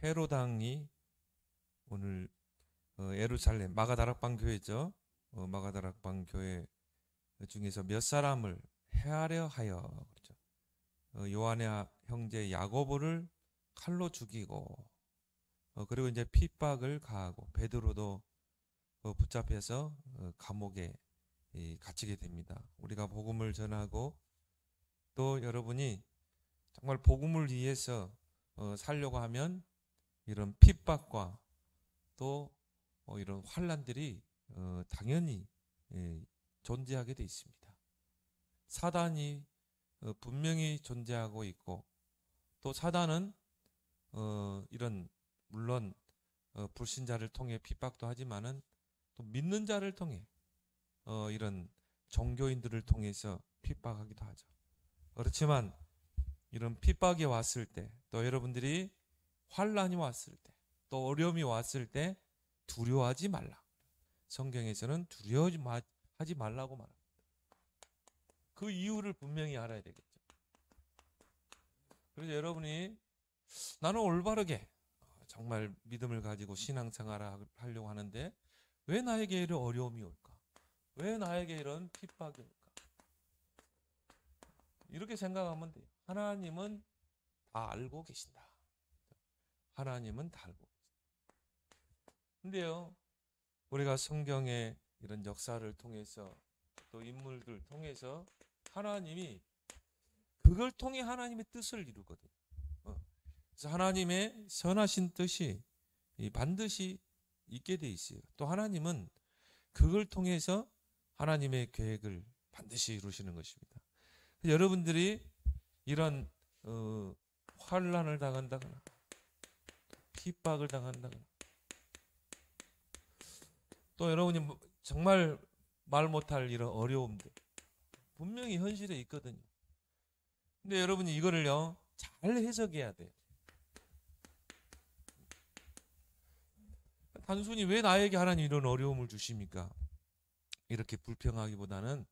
헤로당이 오늘 예루살렘 마가다락방 교회죠. 마가다락방 교회 중에서 몇 사람을 해하려 하여 그렇죠. 요한의 형제 야고보를 칼로 죽이고 그리고 이제 핍박을 가하고 베드로도 붙잡혀서 감옥에 갇히게 됩니다. 우리가 복음을 전하고 또 여러분이 정말 복음을 위해서 살려고 하면 이런 핍박과 또 이런 환난들이 당연히 존재하게 돼 있습니다. 사단이 분명히 존재하고 있고 또 사단은 이런 물론 불신자를 통해 핍박도 하지만은 또 믿는 자를 통해 이런 종교인들을 통해서 핍박하기도 하죠. 그렇지만 이런 핍박이 왔을 때 또 여러분들이 환난이 왔을 때 또 어려움이 왔을 때 두려워하지 말라. 성경에서는 두려워하지 말라고 말합니다. 그 이유를 분명히 알아야 되겠죠. 그래서 여러분이 나는 올바르게 정말 믿음을 가지고 신앙생활을 하려고 하는데 왜 나에게 이런 어려움이 올까? 왜 나에게 이런 핍박이 올까? 이렇게 생각하면 돼요. 하나님은 다 알고 계신다. 하나님은 다 알고 계신다. 근데요, 우리가 성경의 이런 역사를 통해서 또 인물들 통해서 하나님이 그걸 통해 하나님의 뜻을 이루거든요. 그래서 하나님의 선하신 뜻이 반드시 있게 돼 있어요. 또 하나님은 그걸 통해서 하나님의 계획을 반드시 이루시는 것입니다. 여러분들이 이런 환난을 당한다거나 핍박을 당한다거나 또 여러분이 정말 말 못할 이런 어려움들 분명히 현실에 있거든요. 근데 여러분이 이거를요 잘 해석해야 돼요. 단순히 왜 나에게 하나님 이런 어려움을 주십니까? 이렇게 불평하기보다는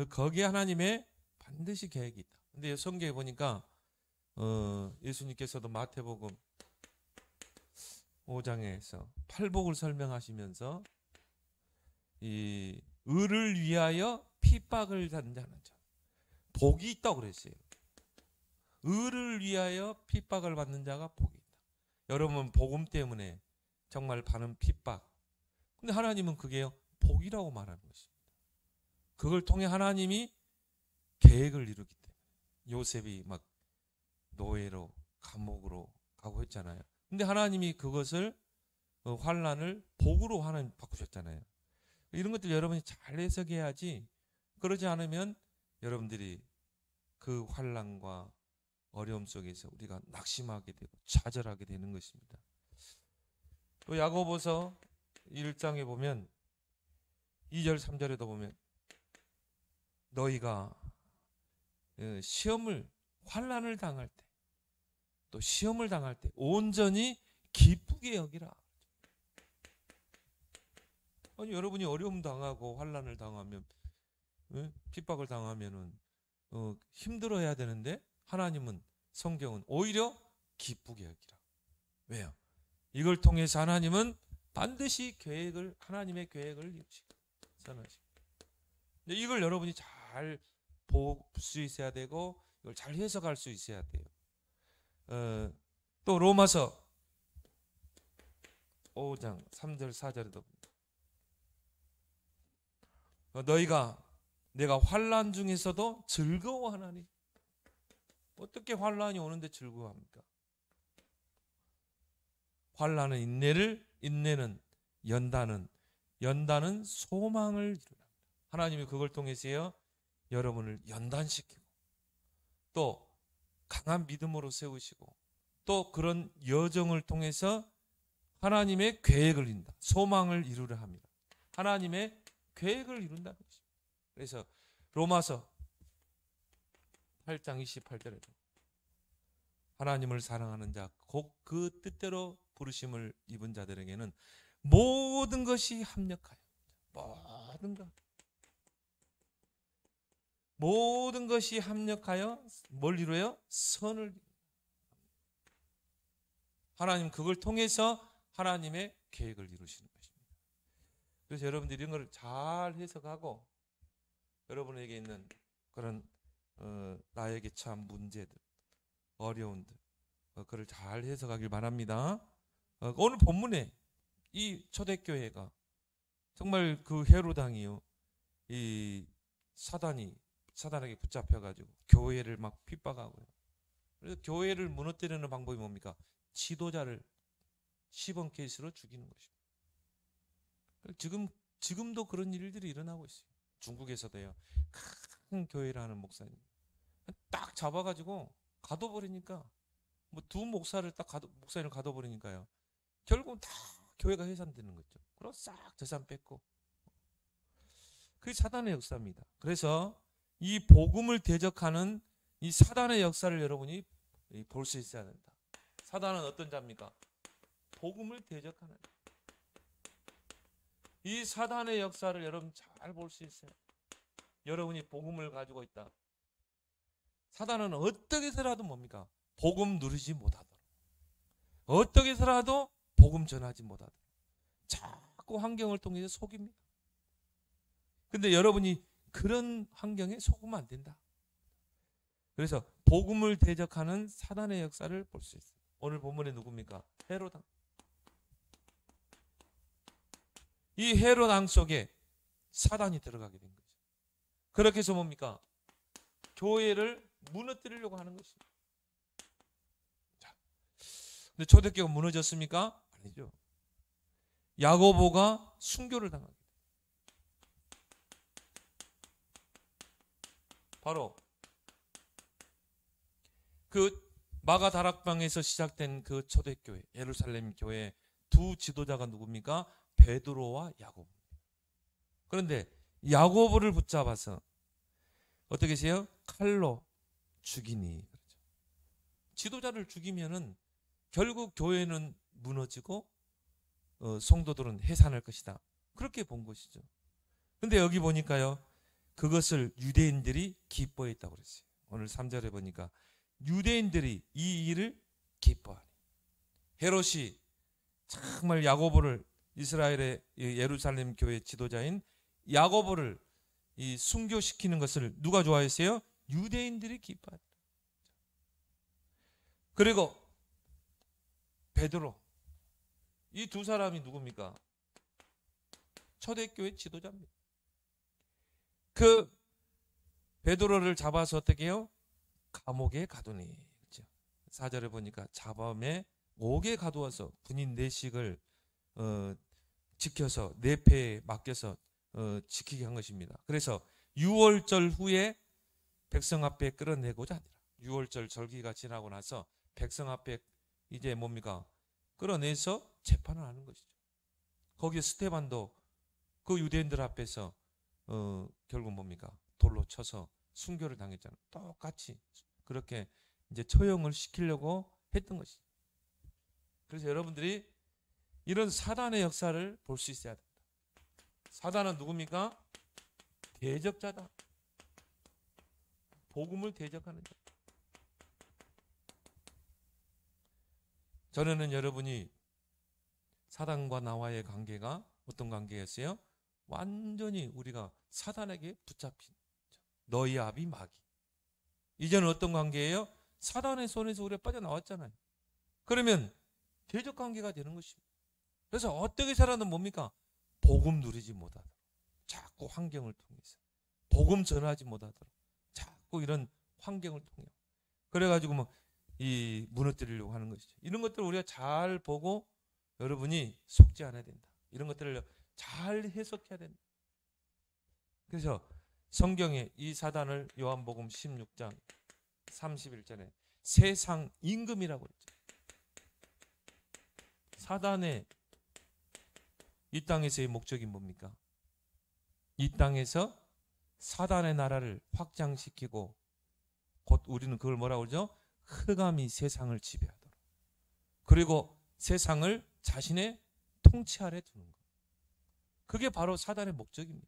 거기에 하나님의 반드시 계획이 있다. 근데 성경에 보니까 예수님께서도 마태복음 5장에서 팔복을 설명하시면서 이 의를 위하여 핍박을 받는 자는 자 복이 있다고 그랬어요. 의를 위하여 핍박을 받는 자가 복이 있다. 여러분 복음 때문에 정말 받는 핍박. 근데 하나님은 그게요 복이라고 말하는 것입니다. 그걸 통해 하나님이 계획을 이루기 때문에 요셉이 막 노예로 감옥으로 가고 했잖아요. 근데 하나님이 그것을 환난을 복으로 하나님 바꾸셨잖아요. 이런 것들 여러분이 잘 해석해야지. 그러지 않으면 여러분들이 그 환난과 어려움 속에서 우리가 낙심하게 되고 좌절하게 되는 것입니다. 또 야고보서 1장에 보면 2절 3절에도 보면 너희가 시험을 환난을 당할 때 또 시험을 당할 때 온전히 기쁘게 여기라. 아니 여러분이 어려움 당하고 환난을 당하면 핍박을 당하면은 힘들어야 되는데 하나님은 성경은 오히려 기쁘게 여기라. 왜요? 이걸 통해서 하나님은 반드시 하나님의 계획을 이루시고 선하시고. 이걸 여러분이 잘 볼 수 있어야 되고 이걸 잘 해석할 수 있어야 돼요. 또 로마서 5장 3절 4절에도 내가 환난 중에서도 즐거워하나니. 어떻게 환난이 오는데 즐거워합니까? 환난은 인내를, 인내는 연단은 소망을 이루라. 하나님이 그걸 통해서요 여러분을 연단시키고 또 강한 믿음으로 세우시고 또 그런 여정을 통해서 하나님의 계획을 이룬다. 소망을 이루려 합니다. 하나님의 계획을 이룬다는 것입니다. 그래서 로마서 8장 28절에도 하나님을 사랑하는 자 곧 그 뜻대로 부르심을 입은 자들에게는 모든 것이 합력하여 모든 것이 합력하여 뭘 이루어요? 선을. 하나님 그걸 통해서 하나님의 계획을 이루시는 것입니다. 그래서 여러분들이 이런 걸 잘 해석하고 여러분에게 있는 그런 나에게 참 문제들, 어려움들 그걸 잘 해석하길 바랍니다. 오늘 본문에 이 초대교회가 정말 그 헤로당이요, 이 사단에게 붙잡혀가지고 교회를 막 핍박하고요. 그래서 교회를 무너뜨리는 방법이 뭡니까? 지도자를 시범 케이스로 죽이는 것입니다. 지금도 그런 일들이 일어나고 있어요. 중국에서도요. 큰 교회라는 목사님 딱 잡아가지고 가둬버리니까 뭐 두 목사를 목사님을 가둬버리니까요. 결국 다 교회가 해산되는 거죠. 그럼 싹 재산 뺏고. 그게 사단의 역사입니다. 그래서 이 복음을 대적하는 이 사단의 역사를 여러분이 볼 수 있어야 된다. 사단은 어떤 자입니까? 복음을 대적하는. 이 사단의 역사를 여러분 잘 볼 수 있어요. 여러분이 복음을 가지고 있다. 사단은 어떻게 해서라도 뭡니까? 복음 누리지 못하도록. 어떻게 해서라도 복음 전하지 못하도록. 자꾸 환경을 통해서 속입니다. 근데 여러분이 그런 환경에 속으면 안 된다. 그래서 복음을 대적하는 사단의 역사를 볼 수 있어요. 오늘 본문에 누굽니까? 헤롯. 이 헤롯 왕 속에 사단이 들어가게 된 거죠. 그렇게 해서 뭡니까? 교회를 무너뜨리려고 하는 것입니다. 자, 근데 초대교회가 무너졌습니까? 아니죠. 야고보가 순교를 당하게 돼요. 바로 그 마가 다락방에서 시작된 그 초대교회, 예루살렘 교회 두 지도자가 누굽니까? 베드로와 야고보. 그런데 야고보를 붙잡아서 어떻게 해요? 칼로 죽이니. 그렇죠. 지도자를 죽이면은 결국 교회는 무너지고 성도들은 해산할 것이다. 그렇게 본 것이죠. 근데 여기 보니까요, 그것을 유대인들이 기뻐했다고 그랬어요. 오늘 3절에 보니까 유대인들이 이 일을 기뻐하니. 헤롯이 정말 야고보를, 이스라엘의 예루살렘 교회 지도자인 야고보를 이 순교시키는 것을 누가 좋아했어요? 유대인들이 기뻐하더라. 그리고 베드로, 이 두 사람이 누굽니까? 초대교회 지도자입니다. 그 베드로를 잡아서 어떻게 해요? 감옥에 가두니. 그렇죠? 4절에 보니까 잡아매 옥에 가두어서 군인 내식을 지켜서 내패에 맡겨서 지키게 한 것입니다. 그래서 6월절 후에 백성 앞에 끌어내고자 하니라. 6월절 절기가 지나고 나서 백성 앞에 이제 뭡니까? 끌어내서 재판을 하는 것이죠. 거기에 스테반도 그 유대인들 앞에서 결국 뭡니까? 돌로 쳐서 순교를 당했잖아요. 똑같이 그렇게 이제 처형을 시키려고 했던 것이죠. 그래서 여러분들이 이런 사단의 역사를 볼 수 있어야 된다. 사단은 누굽니까? 대적자다. 복음을 대적하는 자. 전에는 여러분이 사단과 나와의 관계가 어떤 관계였어요? 완전히 우리가 사단에게 붙잡힌 너희 아비 마귀. 이제는 어떤 관계예요? 사단의 손에서 우리가 빠져나왔잖아요. 그러면 대적 관계가 되는 것입니다. 그래서 어떻게 살아도 뭡니까? 복음 누리지 못하도록 자꾸 환경을 통해서 복음 전하지 못하도록 자꾸 이런 환경을 통해 그래가지고 뭐 이 무너뜨리려고 하는 것이죠. 이런 것들을 우리가 잘 보고 여러분이 속지 않아야 된다. 이런 것들을 잘 해석해야 된다. 그래서 성경에 이 사단을 요한복음 16장 31절에 세상 임금이라고 했죠. 사단의 이 땅에서의 목적이 뭡니까? 이 땅에서 사단의 나라를 확장시키고 곧 우리는 그걸 뭐라고 그러죠? 흑암이 세상을 지배하도록. 그리고 세상을 자신의 통치 아래 두는 것. 그게 바로 사단의 목적입니다.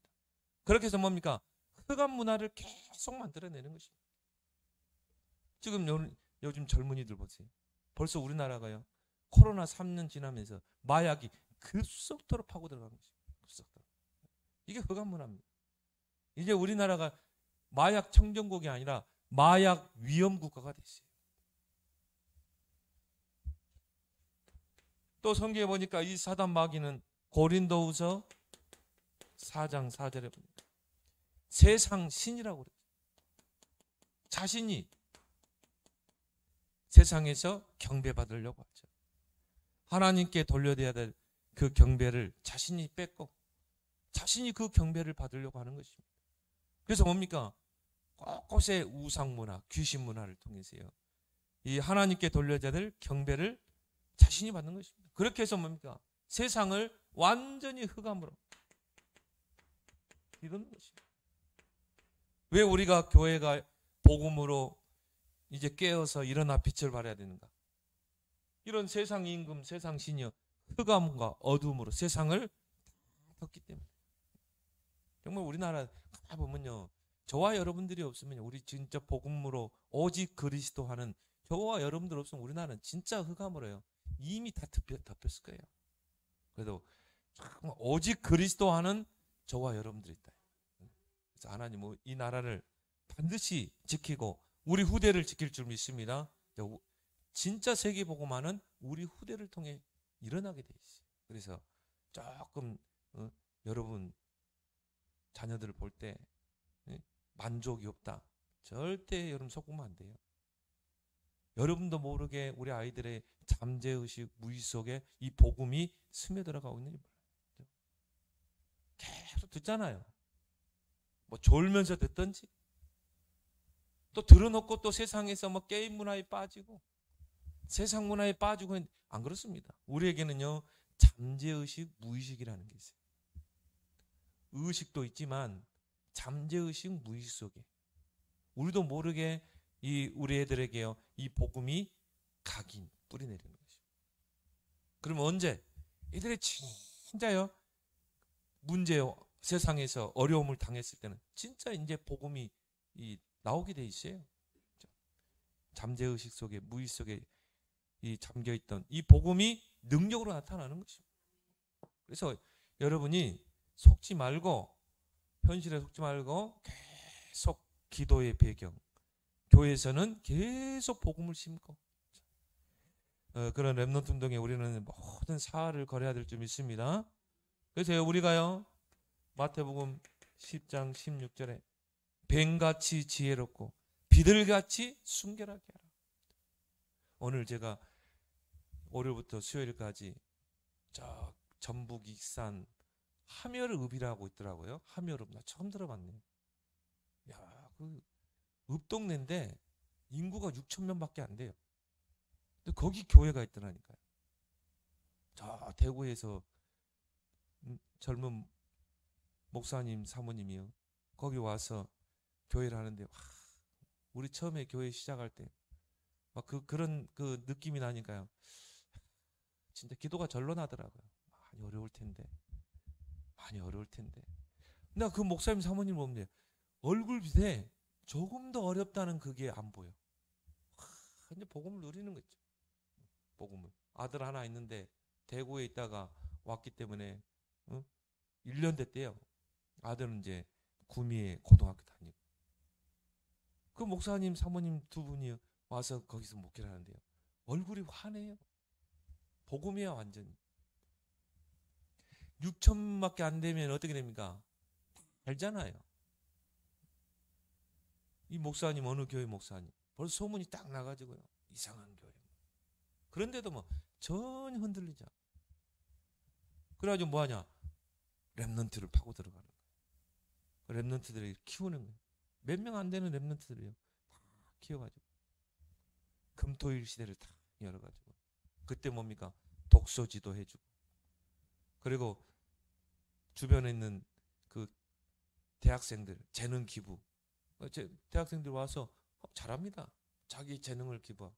그렇게 해서 뭡니까? 흑암 문화를 계속 만들어내는 것입니다. 지금 요즘 젊은이들 보세요. 벌써 우리나라가요. 코로나 3년 지나면서 마약이 급속도로 파고 들어간 것입니다. 급속도로. 이게 흑암 문화입니다. 이제 우리나라가 마약 청정국이 아니라 마약 위험 국가가 됐어요. 또 성경에 보니까 이 사단 마귀는 고린도후서 4장 4절에 보니까 세상 신이라고 그래요. 자신이 세상에서 경배받으려고 하죠. 하나님께 돌려드려야 될 그 경배를 자신이 뺏고 자신이 그 경배를 받으려고 하는 것입니다. 그래서 뭡니까? 곳곳에 우상 문화, 귀신 문화를 통해서요. 이 하나님께 돌려야 될 경배를 자신이 받는 것입니다. 그렇게 해서 뭡니까? 세상을 완전히 흑암으로 이루는 것입니다. 왜 우리가 교회가 복음으로 이제 깨어서 일어나 빛을 발해야 되는가? 이런 세상 임금, 세상 신이여 흑암과 어둠으로 세상을 덮기 때문에. 정말 우리나라 가보면요, 저와 여러분들이 없으면 우리 진짜 복음으로 오직 그리스도 하는 저와 여러분들 없으면 우리나라는 진짜 흑암으로요. 이미 다 덮였을 거예요. 그래도 오직 그리스도 하는 저와 여러분들이 있다. 그래서 하나님 이 나라를 반드시 지키고 우리 후대를 지킬 줄 믿습니다. 진짜 세계복음화는 우리 후대를 통해 일어나게 돼 있어요. 그래서 조금 여러분 자녀들을 볼 때 만족이 없다. 절대 여러분 속으면 안 돼요. 여러분도 모르게 우리 아이들의 잠재의식, 무의식 속에 이 복음이 스며들어가고 있는지 몰라요. 계속 듣잖아요. 뭐 졸면서 듣든지 또 들어놓고 또 세상에서 뭐 게임 문화에 빠지고 세상 문화에 빠지고 안 그렇습니다. 우리에게는요 잠재의식, 무의식이라는 게 있어요. 의식도 있지만 잠재의식, 무의식 속에 우리도 모르게 우리 애들에게요 이 복음이 각인 뿌리 내리는 거죠. 그러면 언제 애들이 진짜요 문제요 세상에서 어려움을 당했을 때는 진짜 이제 복음이 나오게 돼 있어요. 잠재의식 속에 무의식 속에 잠겨있던 이 복음이 능력으로 나타나는 것입니다. 그래서 여러분이 속지 말고 현실에 속지 말고 계속 기도의 배경 교회에서는 계속 복음을 심고 그런 렘넌트 운동에 우리는 모든 사활을 걸어야 될 줄 믿습니다. 그래서 우리가요 마태복음 10장 16절에 뱀같이 지혜롭고 비둘기같이 순결하게 하라. 오늘 제가 월요일부터 수요일까지 저 전북 익산 함열읍이라고 있더라고요. 함열읍 나 처음 들어봤네요. 야, 그 읍동네인데 인구가 6천 명밖에 안 돼요. 근데 거기 교회가 있더라니까요. 저 대구에서 젊은 목사님 사모님이요. 거기 와서 교회를 하는데 우리 처음에 교회 시작할 때 막 그런 느낌이 나니까요. 진짜 기도가 절로 나더라고요. 많이 어려울 텐데. 근데 그 목사님 사모님 보면 얼굴 빛에 조금 더 어렵다는 그게 안 보여. 이제 복음을 누리는 거죠. 복음을. 아들 하나 있는데 대구에 있다가 왔기 때문에 1년 됐대요. 아들은 이제 구미에 고등학교 다니고. 그 목사님 사모님 두 분이 와서 거기서 목회를 하는데요. 얼굴이 환해요. 복음이야 완전히. 6천밖에 안 되면 어떻게 됩니까? 알잖아요. 이 목사님 어느 교회 목사님 벌써 소문이 딱 나가지고요. 이상한 교회. 그런데도 뭐 전혀 흔들리지 않고. 그래가지고 뭐하냐? 렘넌트를 파고 들어가는 거예요. 렘넌트들을 키우는 거예요. 몇 명 안 되는 렘넌트들이요. 다 키워가지고 금토일 시대를 다 열어가지고 그때 뭡니까? 독서지도 해주고 그리고 주변에 있는 그 대학생들 재능 기부 대학생들 와서 잘합니다. 자기 재능을 기부하고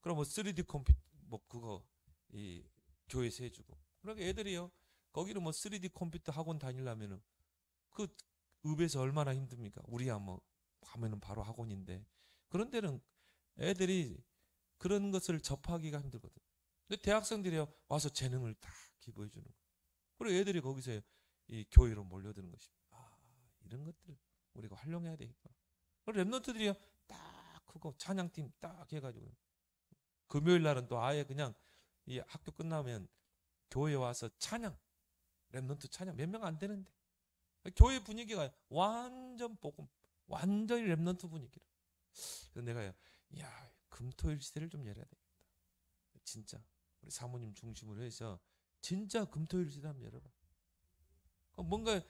그럼 뭐 3D 컴퓨터 뭐 그거 이 교회에서 해주고 그러니까 애들이요 거기는 뭐 3D 컴퓨터 학원 다니려면은 그 읍에서 얼마나 힘듭니까? 우리야 뭐 가면은 바로 학원인데 그런 데는 애들이 그런 것을 접하기가 힘들거든. 근데 대학생들이 와서 재능을 다 기부해 주는 거예요. 그리고 애들이 거기서 이 교회로 몰려드는 것입니다. 아, 이런 것들 우리가 활용해야 되겠구나. 그리고 랩런트들이 딱 크고 찬양팀 딱 해가지고 금요일 날은 또 아예 그냥 이 학교 끝나면 교회 와서 찬양, 랩런트 찬양 몇 명 안 되는데 교회 분위기가 완전 복음, 완전히 랩런트 분위기라. 그래서 내가 야 금토일 시대를 좀 열어야 되겠다. 진짜 우리 사모님 중심으로 해서 진짜 금토일 시대 한번 열어봐. 뭔가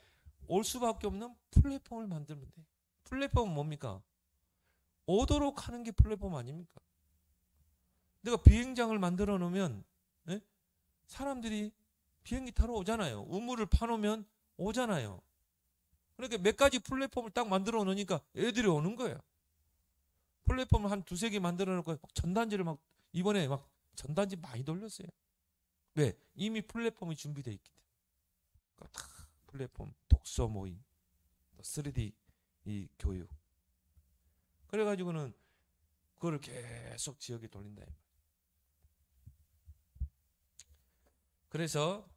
올 수밖에 없는 플랫폼을 만들면 돼. 플랫폼은 뭡니까? 오도록 하는 게 플랫폼 아닙니까? 내가 비행장을 만들어 놓으면 사람들이 비행기 타러 오잖아요. 우물을 파놓으면 오잖아요. 그러니까 몇 가지 플랫폼을 딱 만들어 놓으니까 애들이 오는 거예요. 플랫폼을 한 두세 개 만들어 놓고 전단지를 막 이번에 막 전단지 많이 돌렸어요. 왜? 이미 플랫폼이 준비되어 있기 때문에. 그러니까 다 플랫폼, 독서 모임, 3D 이 교육. 그래가지고는 그거를 계속 지역에 돌린다. 그래서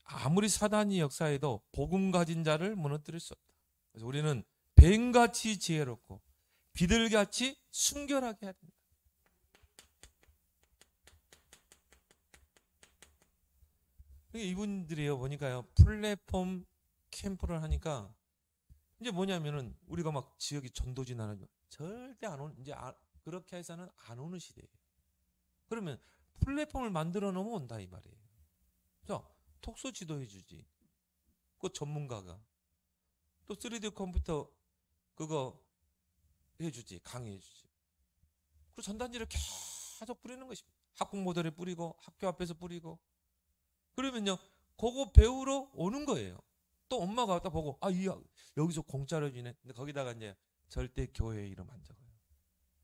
아무리 사단이 역사해도 복음 가진 자를 무너뜨릴 수 없다. 그래서 우리는 뱀같이 지혜롭고 비둘기같이 순결하게 해야 된다. 이분들이요 보니까요 플랫폼 캠프를 하니까 이제 뭐냐면은 우리가 막 지역이 전도진 하는 절대 안 오는 이제 그렇게 해서는 안 오는 시대예요. 그러면 플랫폼을 만들어 놓으면 온다 이 말이에요. 자, 톡소 지도해 주지. 그 전문가가 또 3D 컴퓨터 그거 해주지, 강의해 주지. 그리고 전단지를 계속 뿌리는 것입니다. 학국 모델에 뿌리고 학교 앞에서 뿌리고. 그러면요, 그거 배우러 오는 거예요. 또 엄마가 왔다 보고 여기서 공짜로 주네. 근데 거기다가 이제 절대 교회 이름 안 적어요.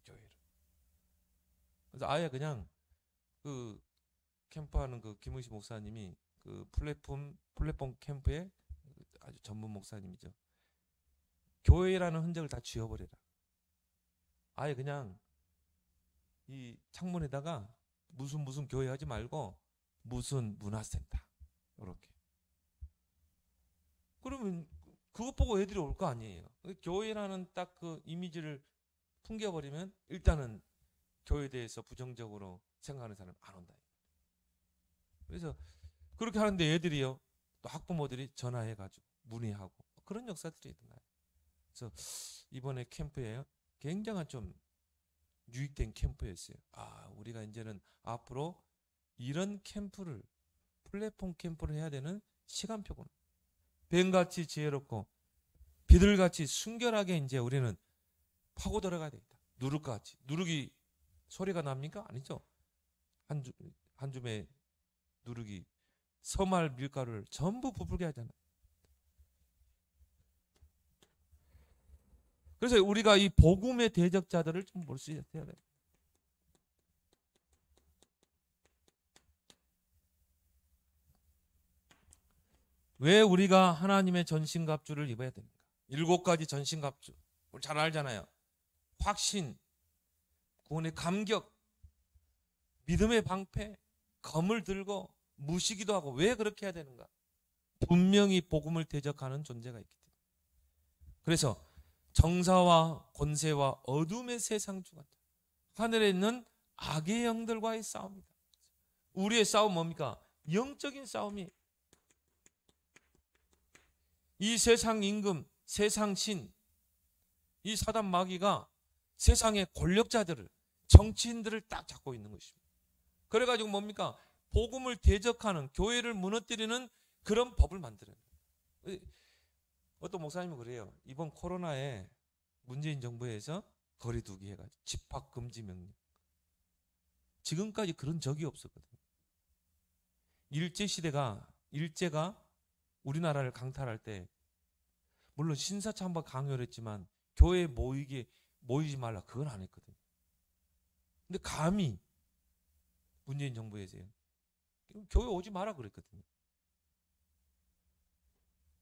교회 이름. 그래서 아예 그냥 그 캠프하는 그 김의식 목사님이 그 플랫폼 캠프의 아주 전문 목사님이죠. 교회라는 흔적을 다 지워버려라. 아예 그냥 이 창문에다가 무슨 교회 하지 말고 무슨 문화센터 이렇게. 그러면 그것 보고 애들이 올 거 아니에요. 교회라는 딱 그 이미지를 풍겨버리면 일단은 교회에 대해서 부정적으로 생각하는 사람 안 온다. 그래서 그렇게 하는데 애들이요 또 학부모들이 전화해가지고 문의하고 그런 역사들이 있던가요. 그래서 이번에 캠프에 굉장한 좀 유익된 캠프였어요. 우리가 이제는 앞으로 이런 캠프를 플랫폼 캠프를 해야 되는 시간표구나. 뱀같이 지혜롭고 비둘같이 순결하게 이제 우리는 파고 들어가야 되겠다. 누룩같이. 누룩이 소리가 납니까? 아니죠. 한 줌의 누룩이 서말 밀가루를 전부 부풀게 하잖아요. 그래서 우리가 이 복음의 대적자들을 좀 볼 수 있어야 돼요. 왜 우리가 하나님의 전신갑주를 입어야 됩니까? 7가지 전신갑주. 우리 잘 알잖아요. 확신, 구원의 감격, 믿음의 방패, 검을 들고 무시기도 하고. 왜 그렇게 해야 되는가? 분명히 복음을 대적하는 존재가 있기 때문에. 그래서 정사와 권세와 어둠의 세상 주관, 하늘에 있는 악의 영들과의 싸움이다. 우리의 싸움 뭡니까? 영적인 싸움이. 이 세상 임금, 세상 신, 이 사단 마귀가 세상의 권력자들을, 정치인들을 딱 잡고 있는 것입니다. 그래가지고 뭡니까? 복음을 대적하는, 교회를 무너뜨리는 그런 법을 만들어요. 어떤 목사님은 그래요. 이번 코로나에 문재인 정부에서 거리두기 해가지고 집합금지 명령. 지금까지 그런 적이 없었거든요. 일제가 우리나라를 강탈할 때 물론 신사참배 강요를 했지만 교회에 모이지 말라 그건 안 했거든요. 근데 감히 문재인 정부에서요. 교회 오지 마라 그랬거든요.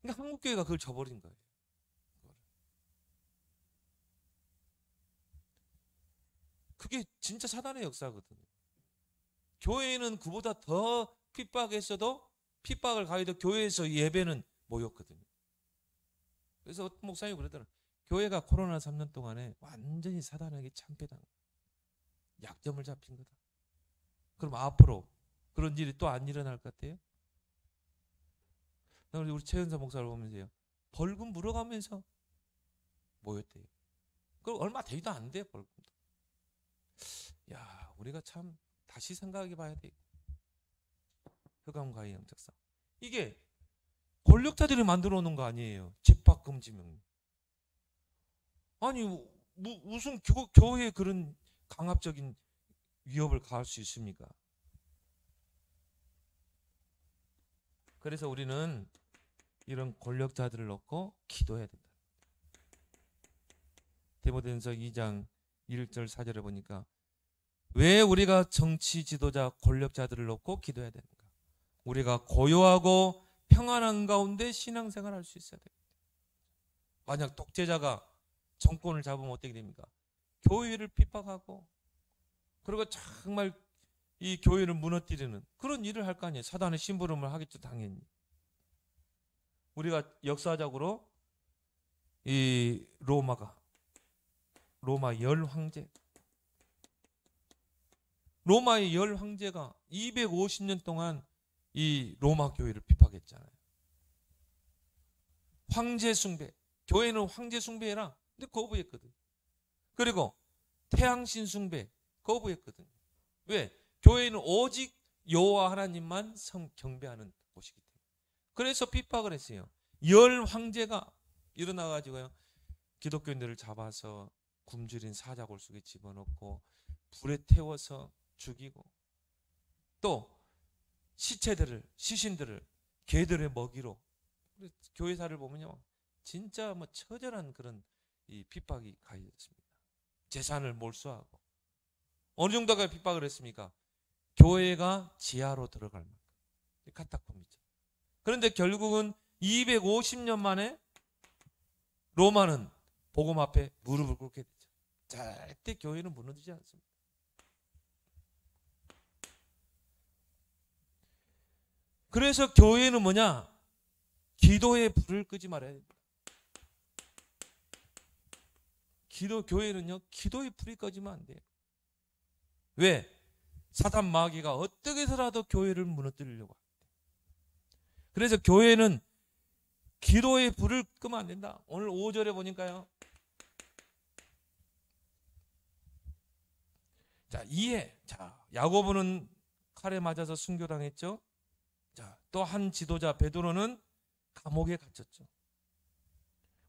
그러니까 한국교회가 그걸 저버린 거예요. 그게 진짜 사단의 역사거든요. 교회는 그보다 더 핍박했어도 핍박을 가해도 교회에서 예배는 모였거든요. 그래서 목사님이 그러더라고요. 교회가 코로나 3년 동안에 완전히 사단에게 참패당, 약점을 잡힌 거다. 그럼 앞으로 그런 일이 또 안 일어날 것 같아요? 우리 최은사 목사를 보면서요, 벌금 물어가면서 모였대요. 그럼 얼마 되기도 안 돼요, 벌금도. 야, 우리가 참 다시 생각해 봐야 돼. 흑암과의 영적 싸움. 이게 권력자들이 만들어 놓은 거 아니에요. 집합금지명. 아니 무슨 교회에 그런 강압적인 위협을 가할 수 있습니까? 그래서 우리는 이런 권력자들을 놓고 기도해야 된다. 디모데전서 2장 1절 4절에 보니까 왜 우리가 정치 지도자 권력자들을 놓고 기도해야 되는가? 우리가 고요하고 평안한 가운데 신앙생활을 할 수 있어야 됩니다. 만약 독재자가 정권을 잡으면 어떻게 됩니까? 교회를 핍박하고 그리고 정말 이 교회를 무너뜨리는 그런 일을 할 거 아니에요. 사단의 심부름을 하겠죠, 당연히. 우리가 역사적으로 이 로마 열 황제, 로마의 열 황제가 250년 동안 이 로마 교회를 핍박했잖아요. 황제 숭배, 교회는 황제 숭배해라. 근데 거부했거든. 그리고 태양신 숭배 거부했거든. 왜? 교회는 오직 여호와 하나님만 경배하는 곳이기 때문에. 그래서 핍박을 했어요. 열 황제가 일어나가지고요, 기독교인들을 잡아서 굶주린 사자골 속에 집어넣고 불에 태워서 죽이고, 또 시신들을 개들의 먹이로. 교회사를 보면요, 진짜 뭐 처절한 그런 이 핍박이 가해졌습니다. 재산을 몰수하고. 어느 정도가 핍박을 했습니까? 교회가 지하로 들어갈 만큼. 카타콤이죠. 그런데 결국은 250년 만에 로마는 복음 앞에 무릎을 꿇게 되죠. 절대 교회는 무너지지 않습니다. 그래서 교회는 뭐냐? 기도의 불을 끄지 말아야 됩니다. 교회는요, 기도의 불이 꺼지면 안 돼요. 왜? 사단 마귀가 어떻게 해서라도 교회를 무너뜨리려고 합니다. 그래서 교회는 기도의 불을 끄면 안 된다. 오늘 5절에 보니까요, 자, 야고보는 칼에 맞아서 순교당했죠. 자, 또 한 지도자 베드로는 감옥에 갇혔죠.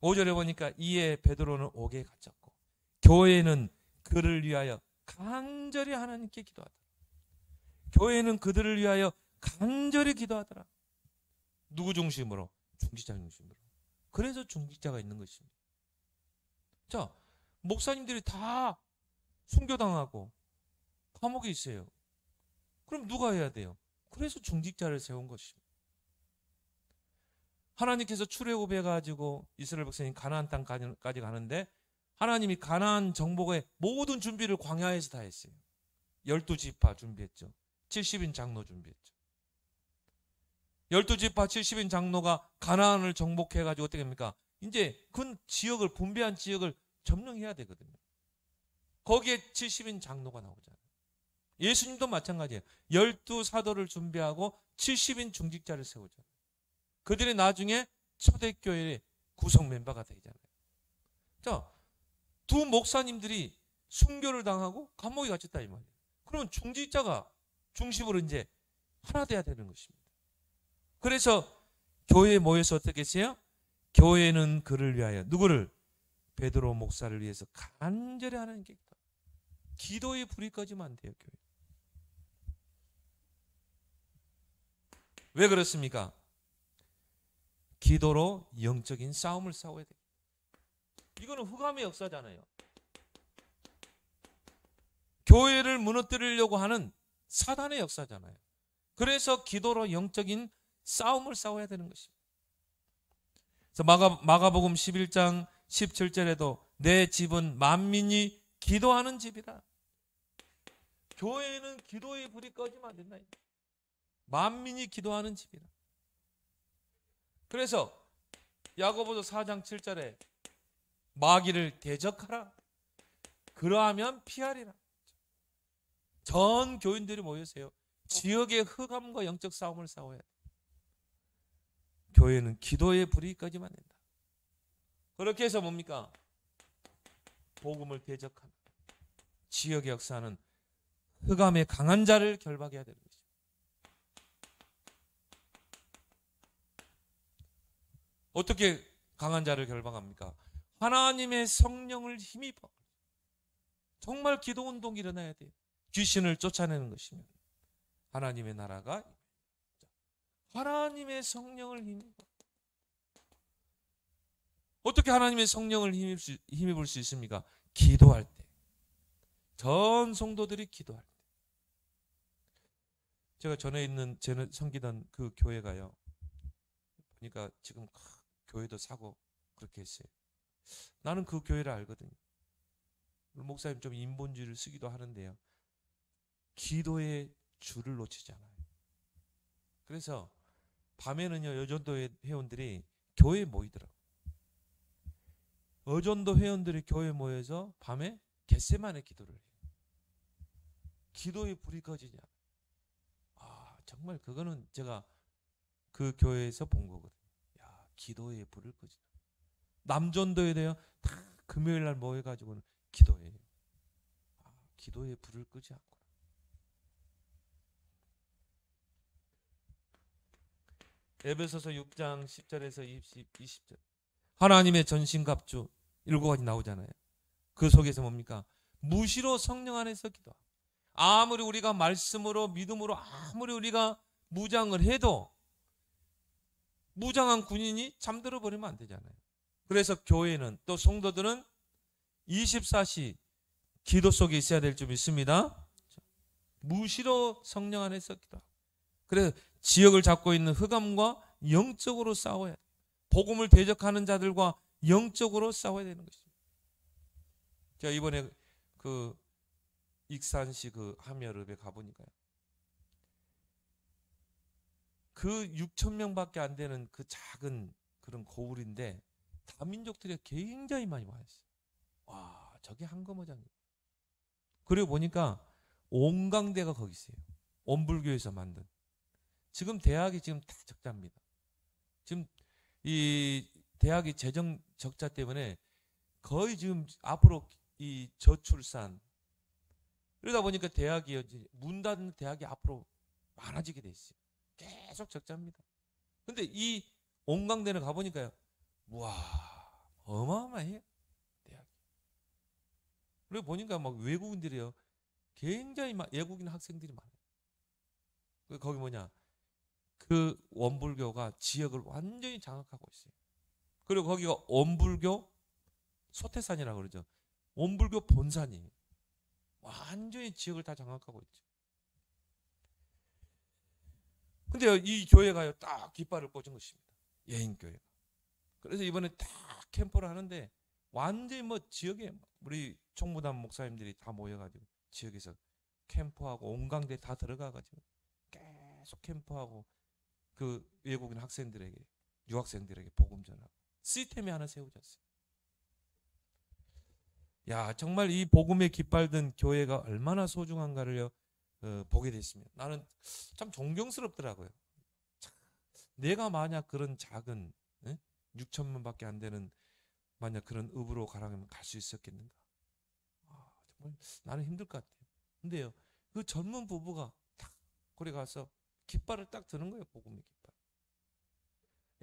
5절에 보니까 이에 베드로는 옥에 갇혔고, 교회는 그를 위하여 간절히 하나님께 기도하더라. 교회는 그들을 위하여 간절히 기도하더라. 누구 중심으로? 중직자 중심으로. 그래서 중직자가 있는 것입니다. 자, 목사님들이 다 순교당하고 감옥에 있어요. 그럼 누가 해야 돼요? 그래서 중직자를 세운 것입니다. 하나님께서 출애굽해가지고 이스라엘 백성이 가나안 땅까지 가는데, 하나님이 가나안 정복의 모든 준비를 광야에서 다 했어요. 12지파 준비했죠. 70인 장로 준비했죠. 12지파 70인 장로가 가나안을 정복해가지고 어떻게 합니까? 이제 그 지역을, 분배한 지역을 점령해야 되거든요. 거기에 70인 장로가 나오잖아요. 예수님도 마찬가지예요. 12사도를 준비하고 70인 중직자를 세우잖아요. 그들이 나중에 초대교회의 구성 멤버가 되잖아요. 자, 두 목사님들이 순교를 당하고 감옥에 갇혔다 이 말이에요. 그러면 중직자가 중심으로 이제 하나 돼야 되는 것입니다. 그래서 교회에 모여서 어떻게 했어요? 교회는 그를 위하여, 누구를? 베드로 목사를 위해서 간절히 하나님께 기도의 불이 꺼지면 안 돼요. 교회. 왜 그렇습니까? 기도로 영적인 싸움을 싸워야 돼요. 이거는 흑암의 역사잖아요. 교회를 무너뜨리려고 하는 사단의 역사잖아요. 그래서 기도로 영적인 싸움을 싸워야 되는 것입니다. 그래서 마가복음 11장 17절에도 내 집은 만민이 기도하는 집이다. 교회는 기도의 불이 꺼지면 안 된다. 만민이 기도하는 집이라. 그래서 야고보서 4장 7절에 마귀를 대적하라. 그러하면 피하리라. 전 교인들이 모여서요. 지역의 흑암과 영적 싸움을 싸워야 돼. 교회는 기도의 불이 꺼지면 안 된다. 그렇게 해서 뭡니까? 복음을 대적하는 지역의 역사는 흑암의 강한 자를 결박해야 되는 것이죠. 어떻게 강한 자를 결박합니까? 하나님의 성령을 힘입어. 정말 기도운동이 일어나야 돼요. 귀신을 쫓아내는 것이면 하나님의 나라가 하나님의 성령을 힘입어. 어떻게 하나님의 성령을 힘입을 수 있습니까? 기도할 때. 전 성도들이 기도할 때. 제가 전에 있는 저는 섬기던 그 교회가요. 보니까 지금 교회도 사고 그렇게 했어요. 나는 그 교회를 알거든요. 목사님 좀 인본주의를 쓰기도 하는데요. 기도의 줄을 놓치지 않아요. 그래서 밤에는요, 여전도 회원들이 교회에 모이더라고요. 여전도 회원들이 교회에 모여서 밤에 겟세마네 기도를 해요. 기도의 불이 꺼지지 않아요. 아, 정말 그거는 제가 그 교회에서 본 거거든요. 야, 기도의 불을 끄지. 남전도에 대해 다 금요일 날 모여가지고는 기도해요. 아, 기도의 불을 끄지 않고. 에베소서 6장 10절에서 20절. 하나님의 전신갑주 7가지 나오잖아요. 그 속에서 뭡니까? 무시로 성령 안에서 기도. 아무리 우리가 말씀으로 믿음으로 아무리 우리가 무장을 해도 무장한 군인이 잠들어 버리면 안 되잖아요. 그래서 교회는 또 성도들은 24시 기도 속에 있어야 될 줄 믿습니다. 무시로 성령 안에서 기도하고. 그래서 지역을 잡고 있는 흑암과 영적으로 싸워야 돼요. 복음을 대적하는 자들과 영적으로 싸워야 되는 것입니다. 제가 이번에 그 익산시 그 함여읍에 가보니까요. 그 6천 명밖에 안 되는 그 작은 그런 고을인데 다민족들이 굉장히 많이 와 있어요. 와, 저게 한거모장이에요. 그리고 보니까 온강대가 거기 있어요. 온불교에서 만든. 지금 대학이 지금 다 적자입니다. 지금 이 대학이 재정 적자 때문에 거의 지금 앞으로 이 저출산 그러다 보니까 대학이 문 닫는 대학이 앞으로 많아지게 돼 있어요. 계속 적자입니다. 근데 이 온강대는 가보니까요. 와, 어마어마해요. 대학이. 그리고 보니까 막 외국인들이요. 굉장히 막 외국인 학생들이 많아요. 거기 뭐냐. 그 원불교가 지역을 완전히 장악하고 있어요. 그리고 거기가 원불교 소태산이라고 그러죠. 원불교 본산이에요. 완전히 지역을 다 장악하고 있죠. 근데 이 교회가요, 딱 깃발을 꽂은 것입니다. 예인교회가. 그래서 이번에 딱 캠프를 하는데 완전히 뭐 지역에 우리 총무단 목사님들이 다 모여가지고 지역에서 캠프하고 온강대 다 들어가가지고 계속 캠프하고 그 외국인 학생들에게 유학생들에게 복음 전하고 시스템이 하나 세워졌어요. 야, 정말 이 복음의 깃발 든 교회가 얼마나 소중한가를 보게 됐습니다. 나는 참 존경스럽더라고요. 내가 만약 그런 작은 6천만밖에 안 되는 만약 그런 읍으로 가라면 갈 수 있었겠는가? 아, 정말 나는 힘들 것 같아요. 근데요, 그 젊은 부부가 딱 거기 가서 깃발을 딱 드는 거예요. 복음의 깃발.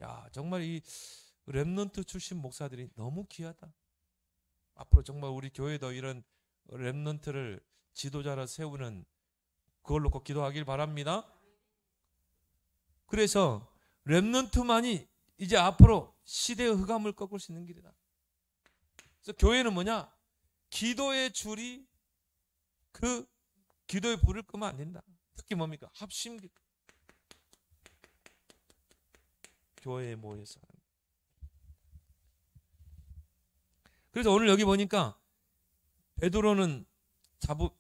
야, 정말 이 렘넌트 출신 목사들이 너무 귀하다. 앞으로 정말 우리 교회도 이런 렘넌트를 지도자로 세우는 그걸 놓고 기도하길 바랍니다. 그래서 렘넌트만이 이제 앞으로 시대의 흑암을 꺾을 수 있는 길이다. 그래서 교회는 뭐냐? 기도의 줄이 그 기도의 불을 끄면 안 된다. 특히 뭡니까? 합심기도. 교회에 모여서. 그래서 오늘 여기 보니까 베드로는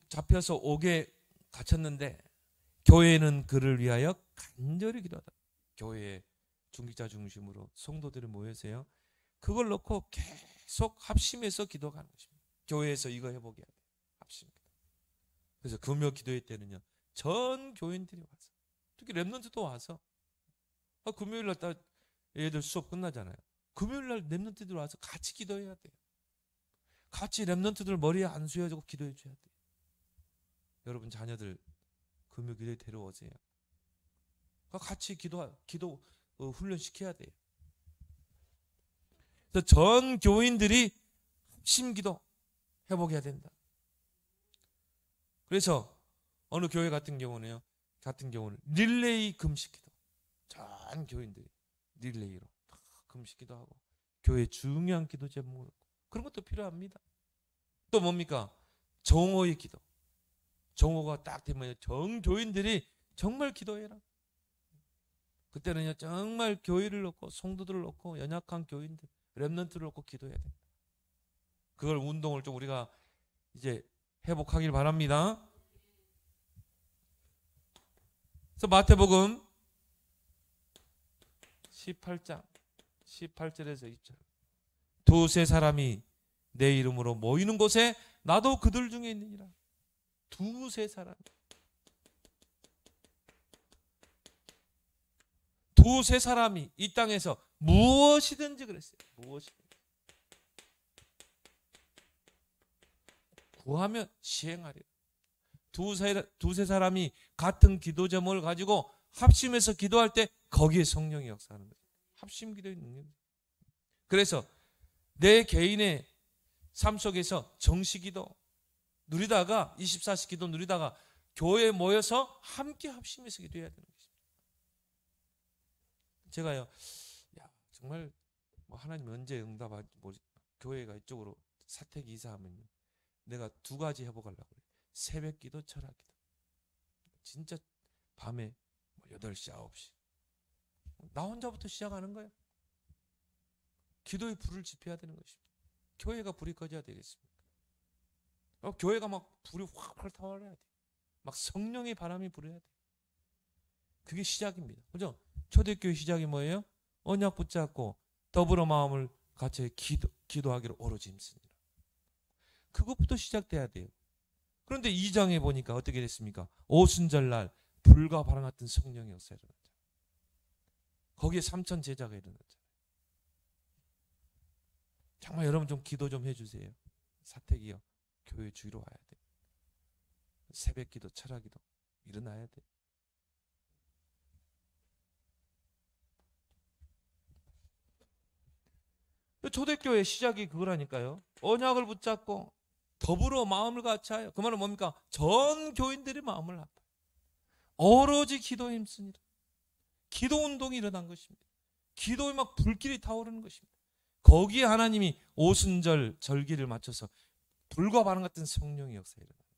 잡혀서 옥에 갇혔는데 교회는 그를 위하여 간절히 기도하다. 교회에 중직자 중심으로 성도들이 모여서요. 그걸 놓고 계속 합심해서 기도하는 것입니다. 교회에서 이거 해보게 해야 돼요. 합심입니다. 그래서 금요 기도회 때는요. 전 교인들이 와서 특히 렘넌트도 와서 금요일 날 딱 얘들 수업 끝나잖아요. 금요일 날 렘넌트들 와서 같이 기도해야 돼요. 같이 렘넌트들 머리에 안 쑤여지고 기도해 줘야 돼요. 여러분 자녀들 금요 기도에 데려오세요. 같이 기도 훈련시켜야 돼요. 그래서 전 교인들이 합심기도 해보게 된다. 그래서 어느 교회 같은 경우는 릴레이 금식기도. 전 교인들이 릴레이로 금식기도 하고 교회 중요한 기도 제목을 그런 것도 필요합니다. 또 뭡니까? 정오의 기도. 정오가 딱 되면 전 교인들이 정말 기도해라. 그때는요 정말 교회를 놓고 성도들을 놓고 연약한 교인들 렘넌트를 놓고 기도해야 됩니다. 그걸 운동을 좀 우리가 이제 회복하길 바랍니다. 그래서 마태복음 18장 18절에서 20절 두세 사람이 내 이름으로 모이는 곳에 나도 그들 중에 있느니라. 두세 사람. 두세 사람이 이 땅에서 무엇이든지 그랬어요. 무엇이든지. 구하면 시행하리라. 두세 사람이 같은 기도 제목을 가지고 합심해서 기도할 때 거기에 성령이 역사하는 거예요. 합심 기도의 능력이에요. 그래서 내 개인의 삶 속에서 정시기도 누리다가 24시 기도 누리다가 교회에 모여서 함께 합심해서 기도해야 되는 것입니다. 제가요, 정말 하나님 언제 응답하지? 교회가 이쪽으로 사택이 이사하면요, 내가 두 가지 회복하려고 그래요. 새벽 기도, 철학 기도. 진짜 밤에 8시, 9시 나 혼자부터 시작하는 거예요. 기도의 불을 지펴야 되는 것입니다. 교회가 불이 꺼져야 되겠습니까? 교회가 막 불이 확 타올라야 돼요. 막 성령의 바람이 불어야 돼요. 그게 시작입니다. 그죠? 초대교회 시작이 뭐예요? 언약 붙잡고 더불어 마음을 같이 기도하기로 오로지 힘쓰니라. 그것부터 시작돼야 돼요. 그런데 2장에 보니까 어떻게 됐습니까? 오순절날 불과 바람 같은 성령의 역사가 일어났잖아요. 거기에 3,000 제자가 일어났잖아요. 정말 여러분 좀 기도 좀 해주세요. 사택이요. 교회 주위로 와야 돼요. 새벽 기도, 철학 기도 일어나야 돼요. 초대교회 시작이 그거라니까요. 언약을 붙잡고 더불어 마음을 같이하여. 그 말은 뭡니까? 전 교인들의 마음을 합하여 오로지 기도에 힘쓰니라. 기도 운동이 일어난 것입니다. 기도에 막 불길이 타오르는 것입니다. 거기에 하나님이 오순절 절기를 맞춰서 불과 바람 같은 성령의 역사에 일어납니다.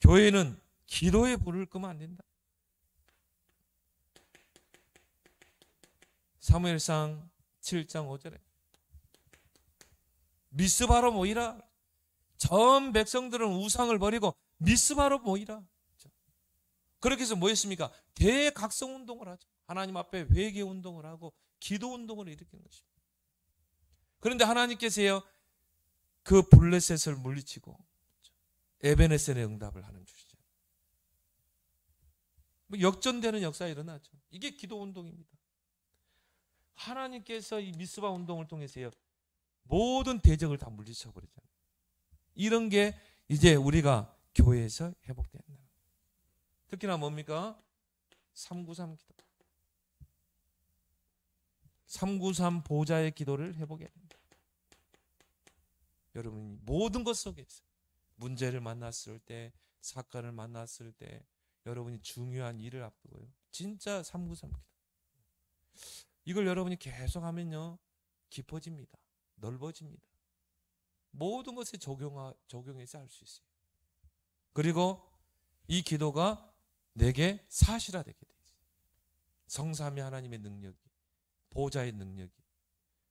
교회는 기도의 불을 끄면 안 된다. 사무엘상 7장 5절에 미스바로 모이라. 전 백성들은 우상을 버리고 미스바로 모이라. 그렇게 해서 뭐 했습니까? 대각성 운동을 하죠. 하나님 앞에 회개 운동을 하고 기도 운동을 일으키는 것입니다. 그런데 하나님께서요, 그 블레셋을 물리치고 에베네셀의 응답을 하는 주시죠. 역전되는 역사가 일어나죠. 이게 기도 운동입니다. 하나님께서 이 미스바 운동을 통해서요, 모든 대적을 다 물리쳐 버리잖아요. 이런 게 이제 우리가 교회에서 회복된다. 특히나 뭡니까? 393 기도. 393 보좌의 기도를 회복해야 됩니다. 여러분이 모든 것 속에서 문제를 만났을 때, 사건을 만났을 때, 여러분이 중요한 일을 앞두고요, 진짜 393 기도. 이걸 여러분이 계속하면요, 깊어집니다. 넓어집니다. 모든 것에 적용해서 할 수 있어요. 그리고 이 기도가 내게 사실화되게 되죠. 성삼위 하나님의 능력이, 보좌의 능력이.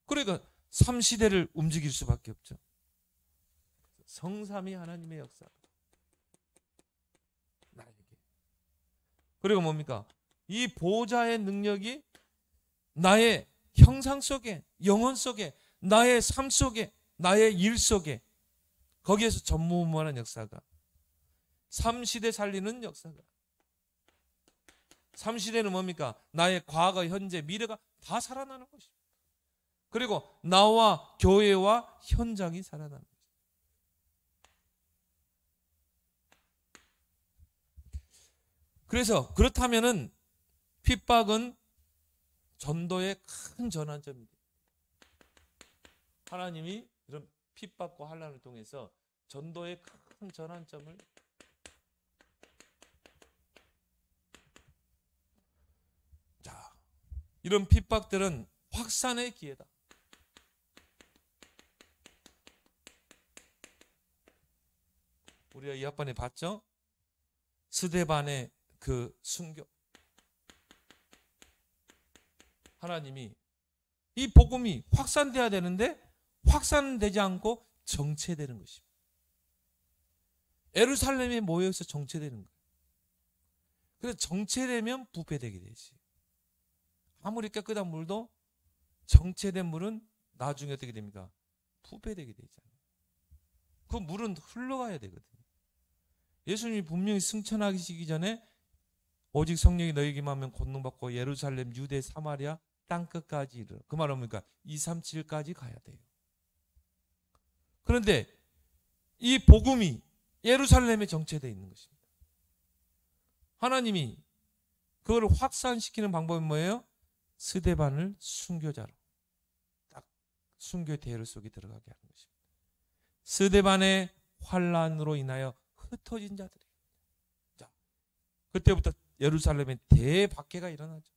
그러니까 3시대를 움직일 수밖에 없죠. 성삼위 하나님의 역사. 나에게. 그리고 뭡니까? 이 보호자의 능력이 나의 형상 속에, 영혼 속에, 나의 삶 속에, 나의 일 속에, 거기에서 전무후무한 역사가, 삼시대 살리는 역사가. 삼시대는 뭡니까? 나의 과거, 현재, 미래가 다 살아나는 것입니다. 그리고 나와 교회와 현장이 살아나는 것입니다. 그래서 그렇다면은 핍박은 전도의 큰 전환점입니다. 하나님이 이런 핍박과 환난을 통해서 전도의 큰 전환점을, 자, 이런 핍박들은 확산의 기회다. 우리가 이 학번에 봤죠? 스데반의 그 순교. 하나님이 이 복음이 확산돼야 되는데 확산되지 않고 정체되는 것입니다. 예루살렘에 모여서 정체되는 거예요. 그래서 정체되면 부패되게 되지. 아무리 깨끗한 물도 정체된 물은 나중에 어떻게 됩니까? 부패되게 되잖아요. 그 물은 흘러가야 되거든요. 예수님이 분명히 승천하시기 전에 오직 성령이 너희에게만 하면 권능받고 예루살렘, 유대, 사마리아 땅끝까지 이르러. 그 말은 뭡니까? 237까지 가야 돼요. 그런데 이 복음이 예루살렘에 정체되어 있는 것입니다. 하나님이 그걸 확산시키는 방법은 뭐예요? 스데반을 순교자로 딱 순교 대열 속에 들어가게 하는 것입니다. 스데반의 환난으로 인하여 흩어진 자들이. 자, 그때부터 예루살렘에 대박해가 일어나죠.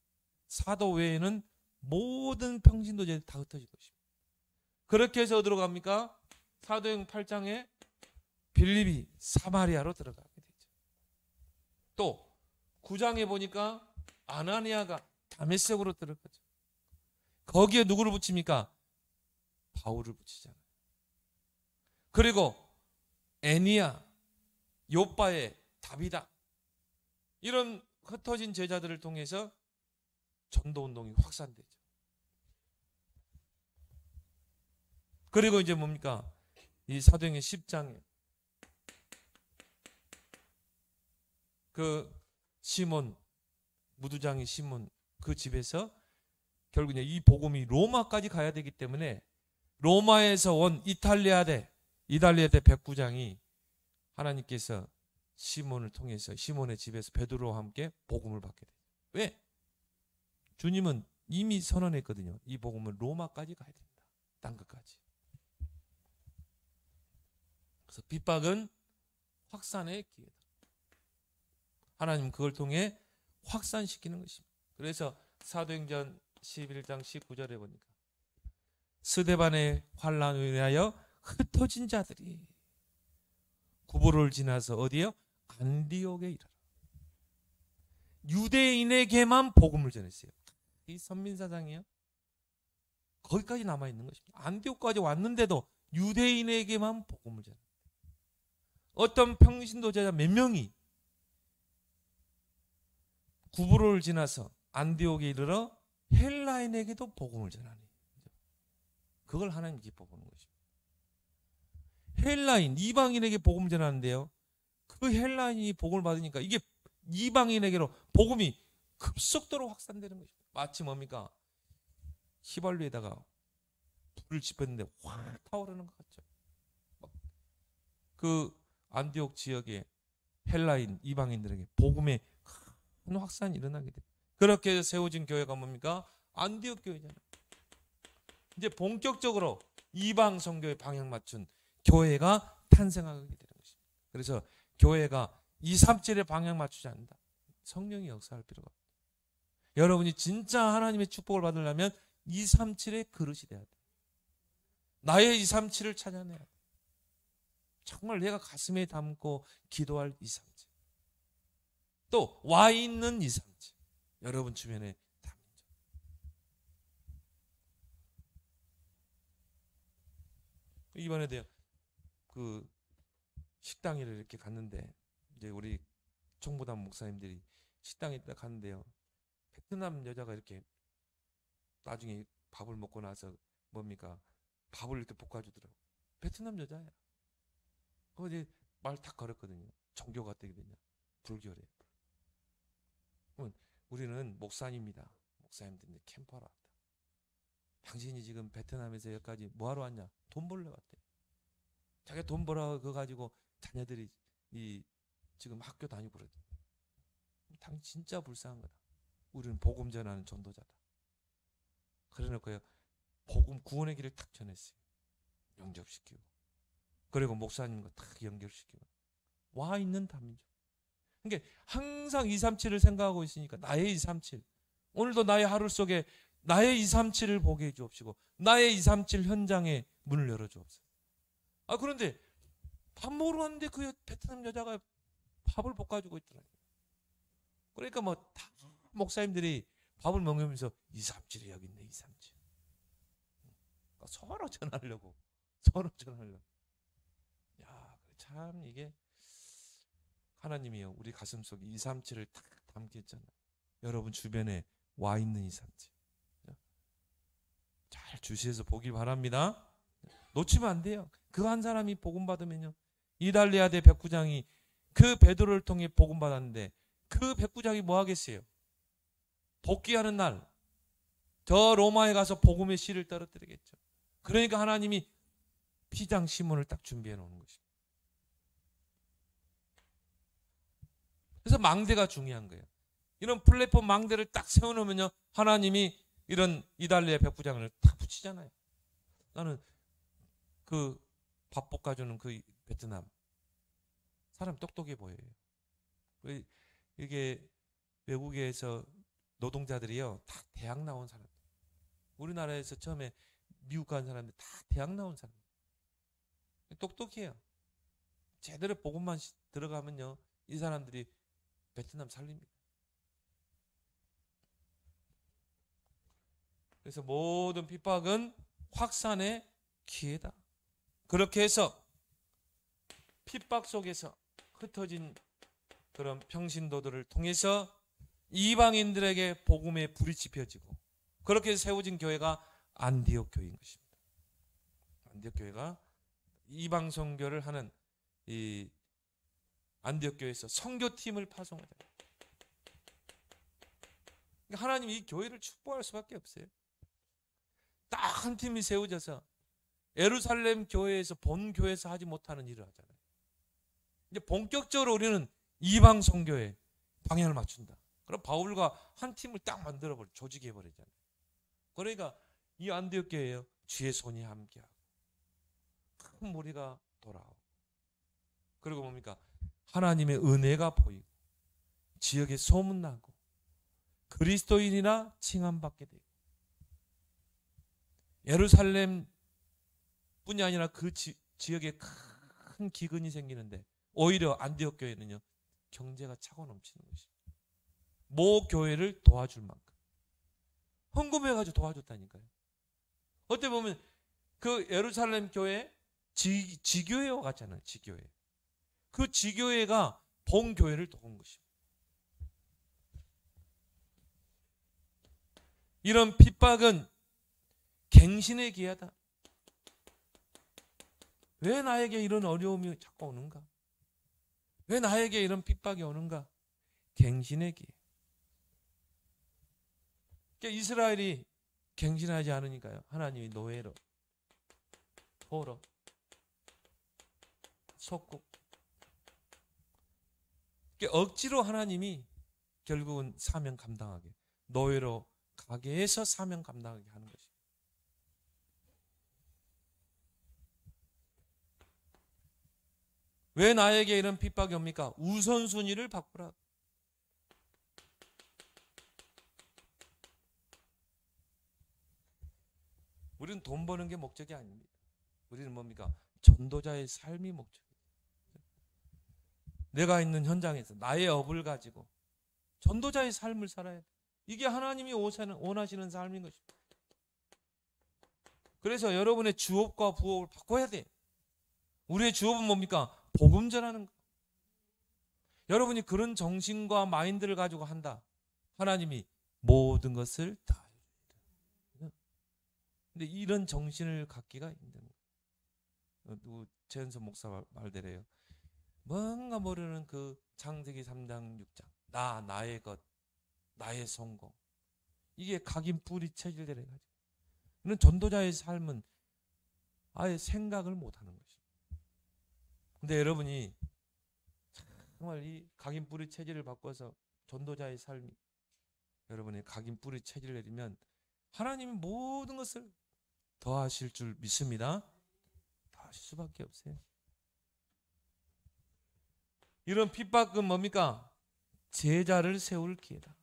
사도 외에는 모든 평신도제들이 다 흩어진 것입니다. 그렇게 해서 어디로 갑니까? 사도행 8장에 빌립이 사마리아로 들어가게 되죠. 또 9장에 보니까 아나니아가 다메섹으로 들어가죠. 거기에 누구를 붙입니까? 바울을 붙이잖아요. 그리고 애니야, 요빠의 다비다, 이런 흩어진 제자들을 통해서 전도운동이 확산되죠. 그리고 이제 뭡니까? 이 사도행전 10장에 그 시몬, 무두장이 시몬, 그 집에서 결국 이제 이 복음이 로마까지 가야 되기 때문에 로마에서 온 이달리아대 109장이 하나님께서 시몬을 통해서 시몬의 집에서 베드로와 함께 복음을 받게 돼요. 왜? 주님은 이미 선언했거든요. 이 복음은 로마까지 가야 된다. 땅끝까지. 그래서 핍박은 확산의 기회다. 하나님은 그걸 통해 확산시키는 것입니다. 그래서 사도행전 11장 19절에 보니까 스데반의 환난으로 인하여 흩어진 자들이 구보를 지나서 어디요? 안디옥에 이르러 유대인에게만 복음을 전했어요. 이 선민사상이요. 거기까지 남아있는 것입니다. 안디옥까지 왔는데도 유대인에게만 복음을 전했어요. 어떤 평신도 제자 몇 명이 구보를 지나서 안디옥에 이르러 헬라인에게도 복음을 전하니, 그걸 하나님 기뻐보는 것입니다. 헬라인, 이방인에게 복음을 전하는데요, 그 헬라인이 복음을 받으니까 이게 이방인에게로 복음이 급속도로 확산되는 것입니다. 마치 뭡니까? 휘발유에다가 불을 지폈는데 확 타오르는 것 같죠. 그 안디옥 지역의 헬라인, 이방인들에게 복음의 큰 확산이 일어나게 돼요. 그렇게 해서 세워진 교회가 뭡니까? 안디옥 교회잖아요. 이제 본격적으로 이방 선교에 방향 맞춘 교회가 탄생하게 되는 것입니다. 그래서 교회가 237에 방향 맞추지 않는다. 성령이 역사할 필요가 없다. 여러분이 진짜 하나님의 축복을 받으려면 237의 그릇이 돼야 돼. 나의 237을 찾아내야 돼. 정말 내가 가슴에 담고 기도할 237. 또 와 있는 237. 여러분 주변에 담는 점. 이번에도 그 식당에 이렇게 갔는데 이제 우리 총무단 목사님들이 식당에 딱 갔는데요. 베트남 여자가 이렇게 나중에 밥을 먹고 나서 뭡니까? 밥을 이렇게 볶아주더라고. 베트남 여자야. 이제 말 탁 걸었거든요. 종교가 어떻게 되냐? 불교래. 우리는 목사님입니다. 목사님들 이제 캠퍼로 왔다. 당신이 지금 베트남에서 여기까지 뭐하러 왔냐? 돈 벌러 왔대. 자기 돈 벌어 그거 가지고 자녀들이 지금 학교 다니고 그러대. 당신 진짜 불쌍한 거다. 우리는 복음 전하는 전도자다. 그래놓고요, 복음 구원의 길을 탁 전했어요. 영접시키고. 그리고 목사님과 탁 연결시키고. 와 있는 다민족. 그러니까 항상 237을 생각하고 있으니까 나의 237. 오늘도 나의 하루 속에 나의 237을 보게 해주옵시고 나의 237 현장에 문을 열어주옵소서. 그런데 밥 먹으러 갔는데 그 베트남 여자가 밥을 볶아주고 있더라고요. 그러니까 뭐 다 목사님들이 밥을 먹으면서 237이 여기 있네 237. 서로 전하려고. 야, 참 이게 하나님이요 우리 가슴 속에 237을 딱 담겠잖아요. 여러분 주변에 와 있는 237. 잘 주시해서 보길 바랍니다. 놓치면 안 돼요. 그 한 사람이 복음 받으면요. 이달리아대 백부장이 그 베드로를 통해 복음 받았는데 그 백부장이 뭐 하겠어요? 복귀하는 날 저 로마에 가서 복음의 씨를 떨어뜨리겠죠. 그러니까 하나님이 피장 시몬을 딱 준비해 놓는 것입니다. 그래서 망대가 중요한 거예요. 이런 플랫폼 망대를 딱 세워놓으면요 하나님이 이런 이달리아 백부장을 딱 붙이잖아요. 나는 그 밥 볶아주는 그 베트남 사람 똑똑해 보여요. 이게 외국에서 노동자들이요 다 대학 나온 사람. 우리나라에서 처음에 미국 간 사람들 다 대학 나온 사람. 똑똑해요. 제대로 복음만 들어가면요 이 사람들이 베트남 살립니다. 그래서 모든 핍박은 확산의 기회다. 그렇게 해서 핍박 속에서 흩어진 그런 평신도들을 통해서 이방인들에게 복음의 불이 지펴지고 그렇게 세워진 교회가 안디옥 교회인 것입니다. 안디옥 교회가 이방 선교를 하는 이 안디옥 교회에서 선교팀을 파송하자. 하나님이 이 교회를 축복할 수밖에 없어요. 딱 한 팀이 세워져서 예루살렘 교회에서 본 교회에서 하지 못하는 일을 하잖아요. 이제 본격적으로 우리는 이방 선교에 방향을 맞춘다. 그럼 바울과 한 팀을 딱 만들어버려 조직해 버리잖아요. 그러니까 이 안디옥 교회예요. 주의 손이 함께하고 큰 무리가 돌아오고 그리고 뭡니까? 하나님의 은혜가 보이고 지역에 소문나고 그리스도인이나 칭함받게 되고 예루살렘 뿐이 아니라 그 지역에 큰 기근이 생기는데 오히려 안디옥 교회는요 경제가 차고 넘치는 것입니다. 모 교회를 도와줄 만큼 헌금해가지고 도와줬다니까요. 어떻게 보면 그 예루살렘 교회 지교회와 같잖아요. 지교회. 그 지교회가 본교회를 도운 것입니다. 이런 핍박은 갱신의 기회다. 왜 나에게 이런 어려움이 자꾸 오는가? 왜 나에게 이런 핍박이 오는가? 갱신의 기회. 그러니까 이스라엘이 갱신하지 않으니까요. 하나님이 노예로, 포로, 속국. 그러니까 억지로 하나님이 결국은 사명 감당하게, 노예로 가게 해서 사명 감당하게 하는 것입니다. 왜 나에게 이런 핍박이 옵니까? 우선순위를 바꾸라. 우리는 돈 버는 게 목적이 아닙니다. 우리는 뭡니까? 전도자의 삶이 목적이에요. 내가 있는 현장에서 나의 업을 가지고 전도자의 삶을 살아야 돼. 이게 하나님이 원하시는 삶인 것입니다. 그래서 여러분의 주업과 부업을 바꿔야 돼. 우리의 주업은 뭡니까? 복음 전하는 거. 여러분이 그런 정신과 마인드를 가지고 한다. 하나님이 모든 것을 다 해줍니다. 근데 이런 정신을 갖기가 힘든 거예요. 누구 최은선 목사 말대로요. 뭔가 모르는 그 창세기 3장 6장 나의 것 나의 성공 이게 각인 뿌리 체질대로 해가지고 이런 전도자의 삶은 아예 생각을 못하는 것입니다. 근데 여러분이 정말 이 각인 뿌리 체질을 바꿔서 전도자의 삶이 여러분의 각인 뿌리 체질을 내리면 하나님이 모든 것을 더하실 줄 믿습니다. 더하실 수밖에 없어요. 이런 핍박은 뭡니까? 제자를 세울 기회다.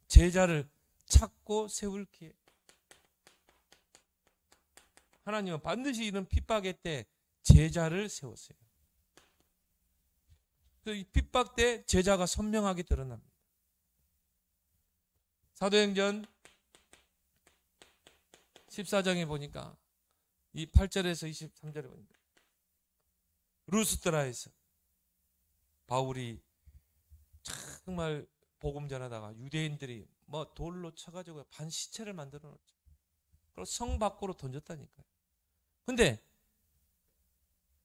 제자를 찾고 세울 기회. 하나님은 반드시 이런 핍박의 때 제자를 세웠어요. 이 핍박 때 제자가 선명하게 드러납니다. 사도행전 14장에 보니까 이 8절에서 23절에 보니까 루스드라에서 바울이 정말 복음 전하다가 유대인들이 뭐 돌로 쳐가지고 반 시체를 만들어 놓죠. 그리고 성 밖으로 던졌다니까요. 근데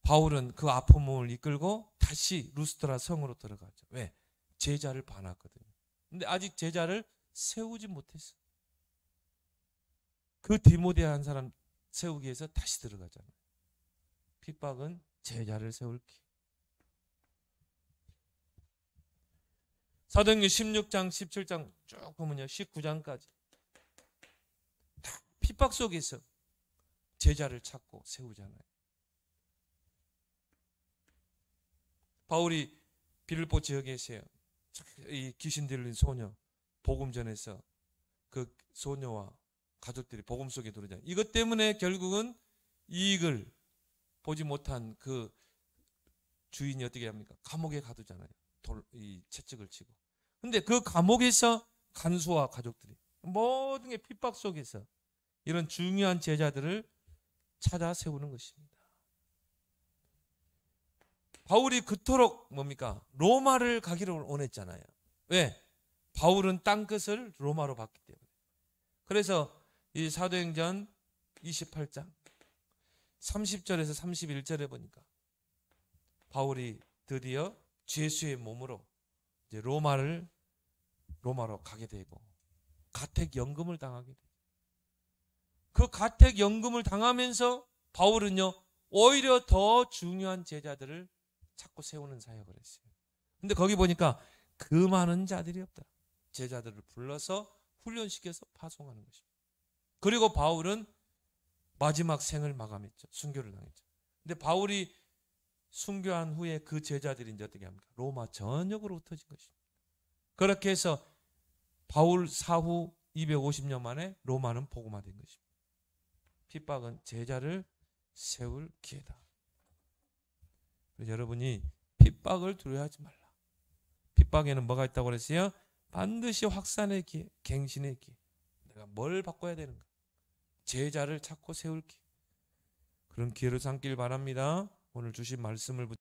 바울은 그 아픔을 이끌고 다시 루스드라 성으로 들어가죠. 왜? 제자를 봐놨거든요. 근데 아직 제자를 세우지 못했어. 그 디모데 한 사람 세우기 위해서 다시 들어가잖아요. 핍박은 제자를 세울 기. 사도행전 16장, 17장 쭉 보면요. 19장까지 다 핍박 속에서 제자를 찾고 세우잖아요. 바울이 빌립보 지역에서요. 이 귀신 들린 소녀 복음 전에서 그 소녀와 가족들이 복음 속에 들어오잖아요. 이것 때문에 결국은 이익을 보지 못한 그 주인이 어떻게 합니까? 감옥에 가두잖아요. 이 채찍을 치고. 근데 그 감옥에서 간수와 가족들이 모든 게 핍박 속에서 이런 중요한 제자들을 찾아 세우는 것입니다. 바울이 그토록 뭡니까? 로마를 가기를 원했잖아요. 왜? 바울은 땅끝을 로마로 봤기 때문에. 그래서 이 사도행전 28장 30절에서 31절에 보니까 바울이 드디어 죄수의 몸으로 이제 로마로 가게 되고 가택연금을 당하게 돼요. 그 가택연금을 당하면서 바울은요 오히려 더 중요한 제자들을 찾고 세우는 사역을 했어요. 근데 거기 보니까 그 많은 자들이 없다. 제자들을 불러서 훈련시켜서 파송하는 것입니다. 그리고 바울은 마지막 생을 마감했죠. 순교를 당했죠. 근데 바울이 순교한 후에 그 제자들이 이제 어떻게 합니까? 로마 전역으로 흩어진 것입니다. 그렇게 해서 바울 사후 250년 만에 로마는 복음화된 것입니다. 핍박은 제자를 세울 기회다. 여러분이 핍박을 두려워하지 말라. 핍박에는 뭐가 있다고 그랬어요? 반드시 확산의 기회, 갱신의 기회. 내가 뭘 바꿔야 되는가? 제자를 찾고 세울 기회. 그런 기회를 삼길 바랍니다. 오늘 주신 말씀을